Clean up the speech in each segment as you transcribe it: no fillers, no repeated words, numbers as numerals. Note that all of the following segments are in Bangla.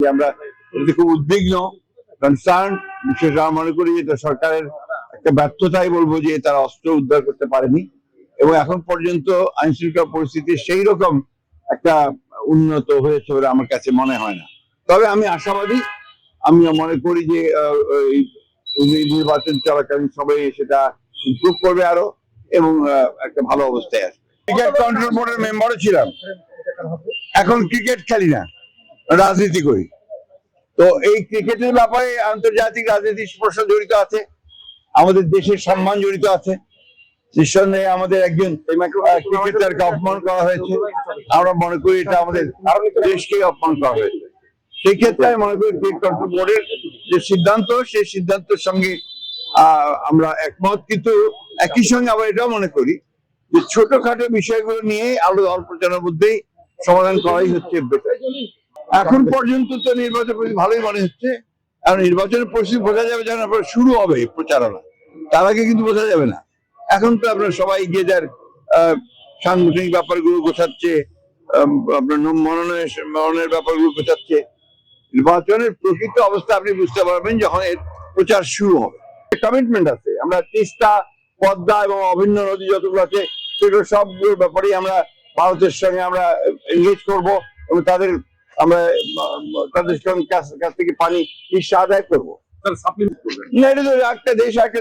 আমরা এতে খুব উদ্বিগ্ন, কনসার্ন। বিশেষ আমরা মনে করি এটা সরকারের একটা ব্যর্থতাই বলবো যে তারা অস্ত্র উদ্ধার করতে পারেনি এবং এখন পর্যন্ত আইন শৃঙ্খলা পরিস্থিতি সেই রকম একটা উন্নত হয়েছে বলে আমার কাছে মনে হয় না। তবে আমি আশাবাদী, আমি মনে করি যে এই নির্বাচন চলাকালীন সবাই সেটা ইমপ্রুভ করবে আরো এবং একটা ভালো অবস্থায় আসবে। ক্রিকেট কন্ট্রোল বোর্ডের মেম্বারও ছিলাম, এখন ক্রিকেট খেলি না, রাজনীতি করি। তো এই ক্রিকেটের ব্যাপারে আন্তর্জাতিক রাজনীতির প্রশ্ন জড়িত আছে, আমাদের দেশের সম্মান জড়িত আছে। নিঃসন্দেহে আমাদের একজন ক্রিকেটারকে অপমান করা হয়েছে, আমরা মনে করি এটা আমাদের দেশকে অপমান করা হয়েছে। সেই ক্ষেত্রে আমি মনে করি ক্রিকেট কন্ট্রোল বোর্ডের যে সিদ্ধান্ত, সেই সিদ্ধান্তের সঙ্গে আমরা একমত, কিন্তু একই সঙ্গে আবার এটাও মনে করি যে ছোটখাটো বিষয়গুলো নিয়ে অল্প জনের মধ্যেই সমাধান করাই হচ্ছে বেটার। এখন পর্যন্ত তো নির্বাচন ভালোই মনে হচ্ছে, আর নির্বাচনের পরিস্থিতি বোঝা যাবে যখন আপনার শুরু হবে প্রচারণা, তার আগে কিন্তু বোঝা যাবে না। এখন তো আপনার সবাই গিয়ে যার সাংগঠনিক ব্যাপারগুলো গোছাচ্ছে, আপনার মনোনয়নের ব্যাপারগুলো গোছাচ্ছে। নির্বাচনের প্রকৃত অবস্থা আপনি বুঝতে পারবেন যখন এর প্রচার শুরু হবে। কমিটমেন্ট আছে, আমরা তিস্তা, পদ্মা এবং অভিন্ন নদী যতগুলো আছে সেগুলো সবগুলোর ব্যাপারেই আমরা ভারতের সঙ্গে আমরা এনগেজ করবো এবং আমরা তাদের কাছ থেকে পানি আদায় করবো। এটা তো একটা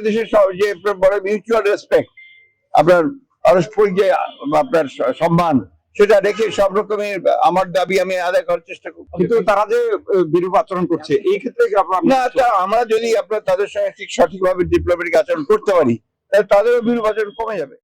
দেশের যে বড় মিউচুয়াল রেসপেক্ট, আপনার পারস্পরিক যে আপনার সম্মান, সেটা রেখে সব রকমের আমার দাবি আমি আদায় করার চেষ্টা করব। কিন্তু তারা যে বিরূপ আচরণ করছে এই ক্ষেত্রে না, আমরা যদি আপনার তাদের সঙ্গে ঠিক সঠিকভাবে ডিপ্লোম্যাটিক আচরণ করতে পারি তাহলে তাদেরও বিরূপ আচরণ কমে যাবে।